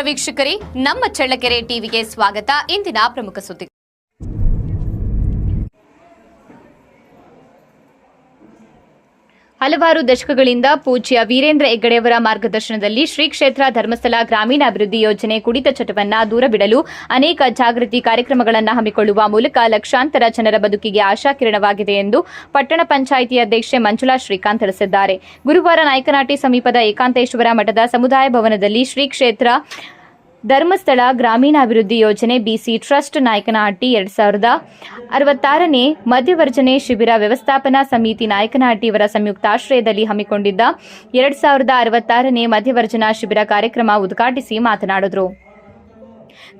ವೀಕ್ಷಕರೇ, ನಮ್ಮ ಚಳ್ಳಕೆರೆ ಟಿವಿಗೆ ಸ್ವಾಗತ. ಇಂದಿನ ಪ್ರಮುಖ ಸುದ್ದಿ. ಹಲವಾರು ದಶಕಗಳಿಂದ ಪೂಜ್ಯ ವೀರೇಂದ್ರ ಹೆಗ್ಗಡೆಯವರ ಮಾರ್ಗದರ್ಶನದಲ್ಲಿ ಶ್ರೀ ಕ್ಷೇತ್ರ ಧರ್ಮಸ್ಥಳ ಗ್ರಾಮೀಣಾಭಿವೃದ್ಧಿ ಯೋಜನೆ ಕುಡಿತ ಚಟವನ್ನು ದೂರಬಿಡಲು ಅನೇಕ ಜಾಗೃತಿ ಕಾರ್ಯಕ್ರಮಗಳನ್ನು ಹಮ್ಮಿಕೊಳ್ಳುವ ಮೂಲಕ ಲಕ್ಷಾಂತರ ಜನರ ಬದುಕಿಗೆ ಆಶಾಕಿರಣವಾಗಿದೆ ಎಂದು ಪಟ್ಟಣ ಪಂಚಾಯಿತಿ ಅಧ್ಯಕ್ಷೆ ಮಂಜುಳಾ ಶ್ರೀಕಾಂತ್ ತಿಳಿಸಿದ್ದಾರೆ. ಗುರುವಾರ ನಾಯಕನಹಟ್ಟಿ ಸಮೀಪದ ಏಕಾಂತೇಶ್ವರ ಮಠದ ಸಮುದಾಯ ಭವನದಲ್ಲಿ ಶ್ರೀ ಕ್ಷೇತ್ರ ಧರ್ಮಸ್ಥಳ ಗ್ರಾಮೀಣಾಭಿವೃದ್ಧಿ ಯೋಜನೆ ಬಿಸಿ ಟ್ರಸ್ಟ್ ನಾಯಕನಹಟ್ಟಿ 2066ನೇ ಮಧ್ಯವರ್ಜನೆ ಶಿಬಿರ ವ್ಯವಸ್ಥಾಪನಾ ಸಮಿತಿ ನಾಯಕನಹಟ್ಟಿಯವರ ಸಂಯುಕ್ತಾಶ್ರಯದಲ್ಲಿ ಹಮ್ಮಿಕೊಂಡಿದ್ದ 2066ನೇ ಮಧ್ಯವರ್ಜನಾ ಶಿಬಿರ ಕಾರ್ಯಕ್ರಮ ಉದ್ಘಾಟಿಸಿ ಮಾತನಾಡಿದರು.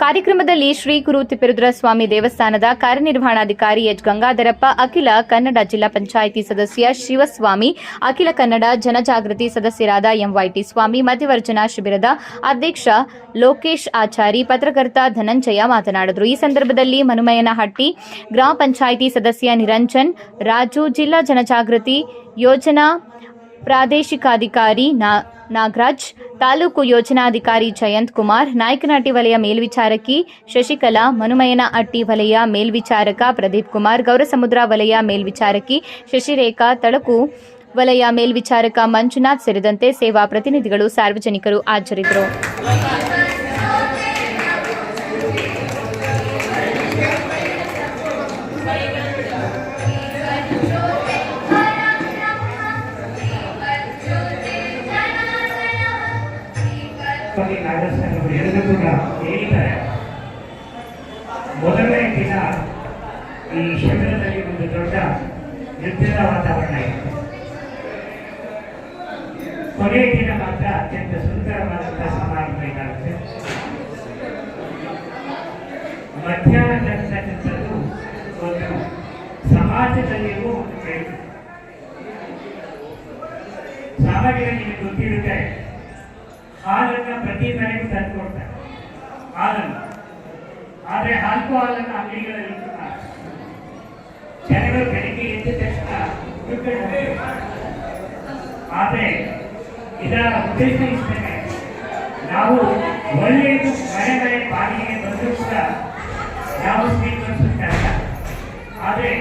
ಕಾರ್ಯಕ್ರಮದಲ್ಲಿ ಶ್ರೀ ಗುರು ತಿಪ್ಪೇರುದ್ರ ಸ್ವಾಮಿ ದೇವಸ್ಥಾನದ ಕಾರ್ಯನಿರ್ವಹಣಾಧಿಕಾರಿ ಎಚ್ ಗಂಗಾಧರಪ್ಪ, ಅಖಿಲ ಕನ್ನಡ ಜಿಲ್ಲಾ ಪಂಚಾಯಿತಿ ಸದಸ್ಯ ಶಿವಸ್ವಾಮಿ, ಅಖಿಲ ಕನ್ನಡ ಜನಜಾಗೃತಿ ಸದಸ್ಯರಾದ ಎಂವೈಟಿ ಸ್ವಾಮಿ, ಮಧ್ಯವರ್ಜನಾ ಶಿಬಿರದ ಅಧ್ಯಕ್ಷ ಲೋಕೇಶ್ ಆಚಾರಿ, ಪತ್ರಕರ್ತ ಧನಂಜಯ ಮಾತನಾಡಿದರು. ಈ ಸಂದರ್ಭದಲ್ಲಿ ಮನುಮಯ್ಯನಹಟ್ಟಿ ಗ್ರಾಮ ಪಂಚಾಯಿತಿ ಸದಸ್ಯ ನಿರಂಜನ್, ರಾಜು, ಜಿಲ್ಲಾ ಜನಜಾಗೃತಿ ಯೋಜನಾ ಪ್ರಾದೇಶಿಕಾಧಿಕಾರಿ ನಾಗರಾಜ್, ತಾಲೂಕು ಯೋಜನಾಧಿಕಾರಿ ಜಯಂತ್ ಕುಮಾರ್, ನಾಯಕನಹಟ್ಟಿ ವಲಯ ಮೇಲ್ವಿಚಾರಕಿ ಶಶಿಕಲಾ, ಮನುಮಯ್ಯನಹಟ್ಟಿ ವಲಯ ಮೇಲ್ವಿಚಾರಕ ಪ್ರದೀಪ್ ಕುಮಾರ್, ಗೌರಸಮುದ್ರ ವಲಯ ಮೇಲ್ವಿಚಾರಕಿ ಶಶಿರೇಖಾ, ತಳಕು ವಲಯ ಮೇಲ್ವಿಚಾರಕ ಮಂಜುನಾಥ್ ಸೇರಿದಂತೆ ಸೇವಾ ಪ್ರತಿನಿಧಿಗಳು, ಸಾರ್ವಜನಿಕರು ಹಾಜರಿದ್ದರು. ಎಲ್ಲರೂ ಕೂಡ ಹೇಳಿದ್ದಾರೆ. ಮೊದಲನೇ ದಿನ ಈ ಶಿಬಿರದಲ್ಲಿ ಒಂದು ದೊಡ್ಡ ನೃತ್ಯದ ವಾತಾವರಣ ಇತ್ತು. ಕೊನೆಯ ದಿನ ಮಾತ್ರ ಅತ್ಯಂತ ಸುಂದರವಾದಂತಹ ಸಮಾರಂಭ ಇದಾಗುತ್ತೆ. ಮಧ್ಯಾಹ್ನ ನಡೆಸತಕ್ಕಂಥದ್ದು ಒಂದು ಸಮಾಜದಲ್ಲಿಯೂ ಒಂದು ಬೆಳಕು. ಸಾಮಾಜಿಕ ನಿಮಗೆ ಗೊತ್ತಿರುತ್ತೆ, ಹಾಲನ್ನು ಪ್ರತಿ ಮನೆಗೂ ತಂದು ಕೊಡ್ತಾರೆ, ಹಾಲನ್ನು. ಆದರೆ ಹಾಲನ್ನು ಅಂಗಡಿಗಳಲ್ಲಿ ಜನಗಳು ಬೆಳಿಗ್ಗೆ ಎದ್ದ ತಕ್ಷಣ ದುಡ್ಡು. ಆದರೆ ಇದರ ಉದ್ದೇಶ ಇಷ್ಟೇ, ನಾವು ಒಳ್ಳೆಯದು ಮನೆ ಬಾಗಿಲಿಗೆ ಬಂದರೂ ಕೂಡ ನಾವು ಸ್ವೀಕರಿಸುತ್ತಲ್ಲ. ಆದರೆ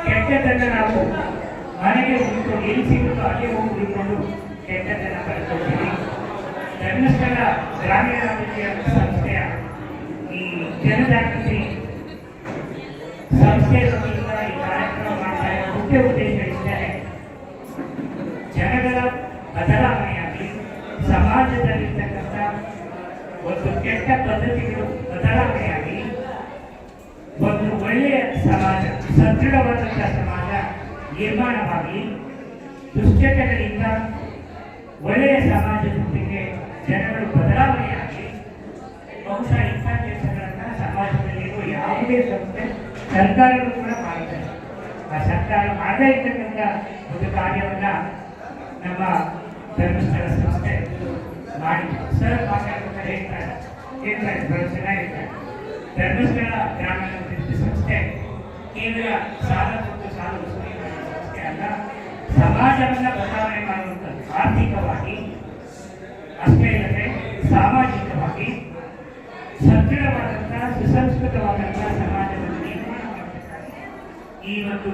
ಕೆಟ್ಟದನ್ನು ನಾವು ಮನೆಗೆ ಉಳ್ಕೊಂಡು ಎಲ್ಲಿ ಸಿಗುತ್ತೋ ಅಲ್ಲೇ ಹೋಗಿ ಉಳ್ಕೊಂಡು ಕೆಟ್ಟದನ್ನು ಕಳ್ಕೊಳ್ತೀವಿ. ಧರ್ಮಸ್ಥಳ ಗ್ರಾಮೀಣಾಭಿವೃದ್ಧಿ ಸಂಸ್ಥೆಯ ಈ ಜನಜಾಗೃತಿ ಸಂಸ್ಥೆಯ ವತಿಯಿಂದ ಈ ಕಾರ್ಯಕ್ರಮ ಮಾಡ್ತಾ ಇರುವ ಮುಖ್ಯ ಉದ್ದೇಶ ಇಷ್ಟೇ, ಜನಗಳ ಬದಲಾವಣೆಯಾಗಿ ಸಮಾಜದಲ್ಲಿರ್ತಕ್ಕಂಥ ಒಂದು ಕೆಟ್ಟ ಪದ್ಧತಿಗಳು ಬದಲಾವಣೆಯಾಗಿ ಒಂದು ಒಳ್ಳೆಯ ಸಮಾಜ, ಸದೃಢವಾದಂತಹ ಸಮಾಜ ನಿರ್ಮಾಣವಾಗಿ ದುಶ್ಚಟಗಳಿಂದ ಒಳ್ಳೆಯ ಸಮಾಜದೊಂದಿಗೆ ಜನಗಳು ಬದಲಾವಣೆಯಾಗಿ ಬಹುಶಃ ಇಂಥ ಕೆಲಸಗಳನ್ನು ಸಮಾಜದಲ್ಲಿರುವ ಯಾವುದೇ ಸಂಸ್ಥೆ, ಸರ್ಕಾರಗಳು ಕೂಡ ಮಾಡಿದ್ದಾರೆ. ಆ ಸರ್ಕಾರ ಮಾಡದೇ ಇರ್ತಕ್ಕಂಥ ಒಂದು ಕಾರ್ಯವನ್ನ ನಮ್ಮ ಧರ್ಮಸ್ಥಳ ಸಂಸ್ಥೆ ಮಾಡಿದೆ. ಸರ್ ಮಾತಾಡ್ತಾರೆ, ಹೇಳ್ತಾರೆ ಬಹಳ ಚೆನ್ನಾಗಿರ್ತಾರೆ. ಧರ್ಮಸ್ಥಳ ಗ್ರಾಮೀಣಾಭಿವೃದ್ಧಿ ಸಂಸ್ಥೆ ಕೇವಲ ಸಾಲ ಮತ್ತು ಸಾಲ ವಸೂಲಿ ಮಾಡುವ ಸಂಸ್ಥೆ ಅಲ್ಲ, ಸಮಾಜವನ್ನ ಬದಲಾವಣೆ ಮಾಡುವಂಥದ್ದು. ಆರ್ಥಿಕವಾಗಿ ಅಷ್ಟೇ ಇಲ್ಲದೆ ಸಾಮಾಜಿಕವಾಗಿ ಸದೃಢವಾದಂತಹ ಸುಸಂಸ್ಕೃತವಾದಂತಹ ಸಮಾಜವನ್ನು ನಿರ್ಮಾಣ ಮಾಡಬೇಕಾಗಿ ಈ ಒಂದು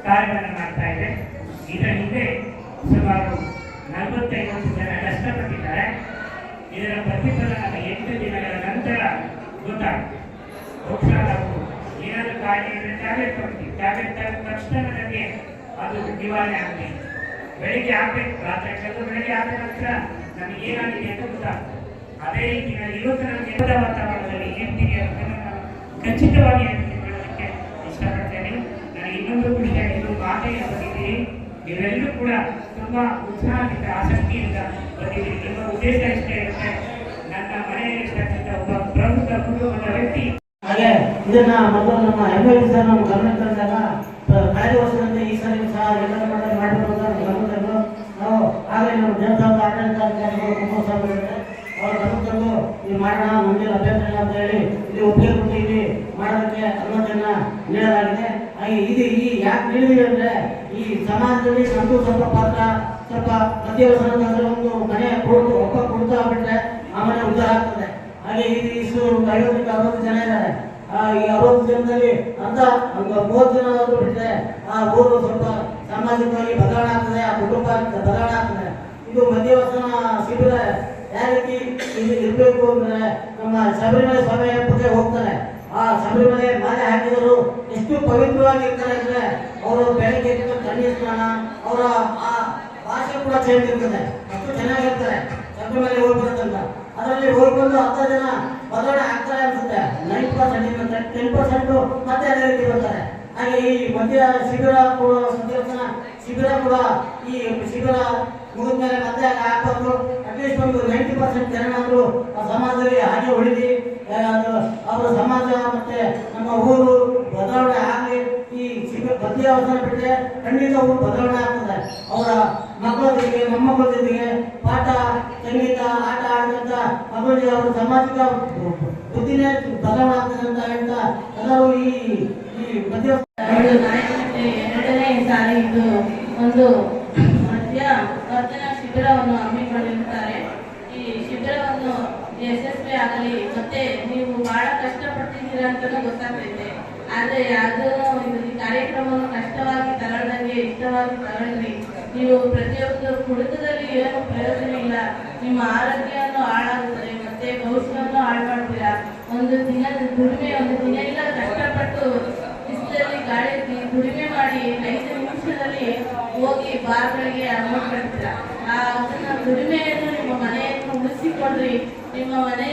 ಕಾರ್ಯವನ್ನು ಮಾಡ್ತಾ ಇದೆ. ಇದರ ಹಿಂದೆ ಸುಮಾರು 45 ಜನ ಕಷ್ಟಪಟ್ಟಿದ್ದಾರೆ. ಇದರ ಪ್ರತಿಫಲ ನಮ್ಮ 8 ದಿನಗಳ ನಂತರ ಗೊತ್ತಾಗುತ್ತೆ. ಬಹುಶಃ ನಾವು ಏನಾದರೂ ಕಾಯಿಲೆ ಟ್ಯಾಬ್ಲೆಟ್ ಕೊಡ್ತೀವಿ, ಟ್ಯಾಬ್ಲೆಟ್ ತಕ್ಷಣ ನಮಗೆ ಅದು ನಿವಾರಣೆ ಆಗಲಿ. ಬೆಳಿಗ್ಗೆ ಆಗಬೇಕು, ರಾತ್ರಿ ಬೆಳಿಗ್ಗೆ ಆದ ನಂತರ ನಮಗೆ ಏನಾಗಿದೆ ಅಂತ ಗೊತ್ತಾಗ್ತದೆ. ಅದೇ ರೀತಿಯಲ್ಲಿ ಇವತ್ತು ನಮಗೆ ವಾತಾವರಣದಲ್ಲಿ ಹೇಳ್ತೀನಿ ಅದನ್ನು ನಾನು ಖಚಿತವಾಗಿ ಹೇಳಲಿಕ್ಕೆ ಇಷ್ಟಪಡ್ತೇನೆ. ನನಗೆ ಇನ್ನೊಂದು ಖುಷಿಯಾಗಿ ಇದು ಮಾತೆಯ ಬಂದಿದ್ದೀರಿ, ನೀವೆಲ್ಲರೂ ಕೂಡ ತುಂಬಾ ಉತ್ಸಾಹದಿಂದ ಆಸಕ್ತಿಯಿಂದ ಬಂದಿದ್ದೀರಿ. ನಿಮ್ಮ ಉದ್ದೇಶ ಇಷ್ಟೇ ಇರುತ್ತೆ, ನನ್ನ ಮನೆಯಲ್ಲಿರ್ತಕ್ಕಂಥ ಒಬ್ಬ ಪ್ರಮುಖ ಕುಟುಂಬದ ವ್ಯಕ್ತಿ. ಹಾಗೆ ಇದನ್ನ ಮೊದಲು ನಮ್ಮ ಎಂಎಲ್ಸಿ ಸರ್ ನಮ್ಮ ಗಮನ ತಂದಾಗ ಕಳೆದ ವರ್ಷದಂತೆ ಈ ಸರಿ ಸಹ ಎಲ್ಲರೂ ಮಾಡಬೇಕು ಅಂತ ಗಮನದಲ್ಲೂ ನಾವು ಆಗಲೇ ನಮ್ಮ ದೇವಸ್ಥಾನದ ಆಡಳಿತಾಧಿಕಾರಿಗಳು ಕುಮಾರಸ್ವಾಮಿಗಳಿದೆ, ಅವ್ರ ಗಮನದಲ್ಲೂ ಇದು ಮಾಡೋಣ, ನಮಗೆ ಅಭ್ಯರ್ಥಿ ಅಂತ ಹೇಳಿ ಇಲ್ಲಿ ಒಪ್ಪಿಗೆ ಕೊಟ್ಟು ಇಲ್ಲಿ ಮಾಡೋದಕ್ಕೆ ಅನುಮತಿಯನ್ನ ನೀಡಲಾಗಿದೆ. ಹಾಗೆ ಇದು ಈ ಯಾಕೆ ನೀಡಿದೀವಿ ಅಂದ್ರೆ ಈ ಸಮಾಜದಲ್ಲಿ ನಮಗೂ ಸ್ವಲ್ಪ ಪಾತ್ರ, ಸ್ವಲ್ಪ ಪ್ರತಿಯೊಬ್ಬರ ಒಂದು ಮನೆ ಕೊಡ್ತಾ ಬಿಟ್ರೆ ಆ ಮನೆ ಉದ್ಧಾರ ಆಗ್ತದೆ. ಹಾಗೆ ಇಷ್ಟು 50-60 ಜನ ಇದ್ದಾರೆ. ಈ 60 ಜನದಲ್ಲಿ ಅಂತ 30 ಜನ ಬಿಟ್ಟರೆ ಆ ಊರು ಸ್ವಲ್ಪ ಸಾಮಾಜಿಕವಾಗಿ ಬದಲಾವಣೆ ಆಗ್ತದೆ, ಆ ಕುಟುಂಬ ಬದಲಾವಣೆ ಆಗ್ತದೆ. ಇದು ಮಧ್ಯವಸನ ಶಿಬಿರ ಯಾವ ರೀತಿ ಇದು ಇರಬೇಕು ಅಂದ್ರೆ ನಮ್ಮ ಶಬರಿಮಲೆ ಸ್ವಾಮಿ ಹಬ್ಬಕ್ಕೆ ಹೋಗ್ತಾರೆ. ಆ ಶಬರಿಮಲೆ ಮಾಲೆ ಹಾಕಿದರು ಎಷ್ಟು ಪವಿತ್ರವಾಗಿ ಇರ್ತಾರೆ ಅಂದ್ರೆ ಅವರು ಬೆಳಗ್ಗೆ ತಣ್ಣೀರು ಸ್ನಾನ, ಅವರ ಆ ಭಾಷೆ ಕೂಡ ಚೇಂಜ್ ಇರ್ತದೆ, ಅಷ್ಟು ಚೆನ್ನಾಗಿರ್ತಾರೆ ಶಬರಿಮಲೆ ಹೋಗಿ ಬರುತ್ತಂತ. ಅದರಲ್ಲಿ ಹೋಗ್ಕೊಂಡು 10 ಜನ ಬದಲಾವಣೆ ಆಗ್ತಾರೆ ಅನ್ಸುತ್ತೆ. 10% ಮತ್ತೆ ಅದೇ ರೀತಿ ಬರ್ತಾರೆ. ಹಾಗೆ ಈ ಮಧ್ಯ ಶಿಬಿರ ಕೂಡ ಶಿಬಿರ ಕೂಡ ಈ ಶಿಬಿರ ಮುಗಿದ ಮೇಲೆ ಮತ್ತೆ ಹಾಕಬೇಕು. ಅಟ್ಲೀಸ್ಟ್ ಒಂದು 90% ಜನನಾದ್ರು ಸಮಾಜದಲ್ಲಿ ಹಾಗೆ ಉಳಿದಿ ಅವರ ಸಮಾಜ ಮತ್ತೆ ನಮ್ಮ ಊರು ಬದಲಾವಣೆ ಆಗಲಿ. ಈ ಶಿಬಿರ ಮಧ್ಯವಸನ ಬಿಟ್ಟರೆ ಖಂಡಿತ ಊರು ಬದಲಾವಣೆ ಆಗ್ತದೆ. ಅವರ ಮಕ್ಕಳ ಜೊತೆಗೆ ಮೊಮ್ಮಕ್ಕಳ ಜೊತೆಗೆ ಪಾಠ ಸಂಗೀತ ಆಟ ಆಡಿದಂತ ಮಕ್ಕಳಿಗೆ ಅವರ ಸಾಮಾಜಿಕ ಬುದ್ಧಿನೇ ಬದಲಾವಣೆ ಆಗ್ತದೆ ಅಂತ ಹೇಳ್ತಾ ಎಲ್ಲರೂ ಈ ಎರಡನೇ ಸಾರಿ ಇದು ಒಂದು ಮಧ್ಯವರ್ಜನ ಶಿಬಿರವನ್ನು ಹಮ್ಮಿಕೊಂಡಿರುತ್ತಾರೆ. ಈ ಶಿಬಿರವನ್ನು ಯಶಸ್ವಿ ಆಗಲಿ. ಮತ್ತೆ ನೀವು ಬಹಳ ಕಷ್ಟಪಟ್ಟಿದ್ದೀರಾ ಅಂತಲೂ ಗೊತ್ತಾಗ್ತೈತೆ. ಆದರೆ ಯಾವುದನ್ನು ಈ ಕಾರ್ಯಕ್ರಮವನ್ನು ಕಷ್ಟವಾಗಿ ತಗೊಳ್ದಂಗೆ ಇಷ್ಟವಾಗಿ ತಗೊಳ್ರಿ. ನೀವು ಪ್ರತಿಯೊಂದು ಕುಡಿತದಲ್ಲಿ ಏನು ಪ್ರಯೋಜನ ಇಲ್ಲ. ನಿಮ್ಮ ಆರೋಗ್ಯವನ್ನು ಹಾಳಾಗುತ್ತದೆ, ಮತ್ತೆ ಭವಿಷ್ಯವನ್ನು ಹಾಳು ಮಾಡ್ತೀರಾ. ಒಂದು ದಿನದ ದುಡಿಮೆ, ಒಂದು ದಿನ ಇಲ್ಲ ಕಷ್ಟಪಟ್ಟು ಬಿಸಿಲಲ್ಲಿ ಗಾಳಿ ದುಡಿಮೆ ಮಾಡಿ 5 ನಿಮಿಷದಲ್ಲಿ ಹೋಗಿ ಬಾರ್ಗಳಿಗೆ ಅಮೌಂಟ್ ಕಟ್ತೀರಾ. ಅದನ್ನ ದುಡಿಮೆಯನ್ನು ನಿಮ್ಮ ಮನೆಯನ್ನು ಉಳಿಸಿಕೊಂಡ್ರಿ. ನಿಮ್ಮ ಮನೆ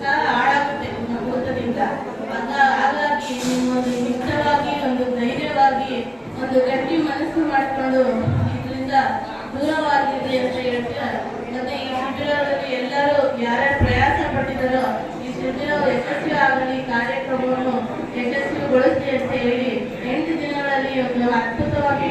ಸಹ ಹಾಳಾಗುತ್ತೆ ನಿಮ್ಮ ಕುಡಿತದಿಂದ. ಹಾಗಾಗಿ ನಿಮ್ಮೊಂದು ನಿಷ್ಠವಾಗಿ, ಒಂದು ಧೈರ್ಯವಾಗಿ, ಒಂದು ಗಟ್ಟಿ ಮನಸ್ಸು ಮಾಡಿಕೊಂಡು ಇದರಿಂದ ದೂರವಾಗಿರಿ ಅಂತ ಹೇಳ್ತೀರಾ. ಮತ್ತೆ ಈ ಶಿಬಿರದಲ್ಲಿ ಎಲ್ಲರೂ ಯಾರ್ಯಾರು ಪ್ರಯಾಸ ಪಟ್ಟಿದ್ದಾರೋ ಈ ಶಿಬಿರ ಯಶಸ್ವಿ ಆಗಲಿ, ಕಾರ್ಯಕ್ರಮವನ್ನು ಯಶಸ್ವಿಗೊಳಿಸಿ ಅಂತ ಹೇಳಿ 8 ದಿನಗಳಲ್ಲಿ ಒಂದು ಅದ್ಭುತವಾಗಿ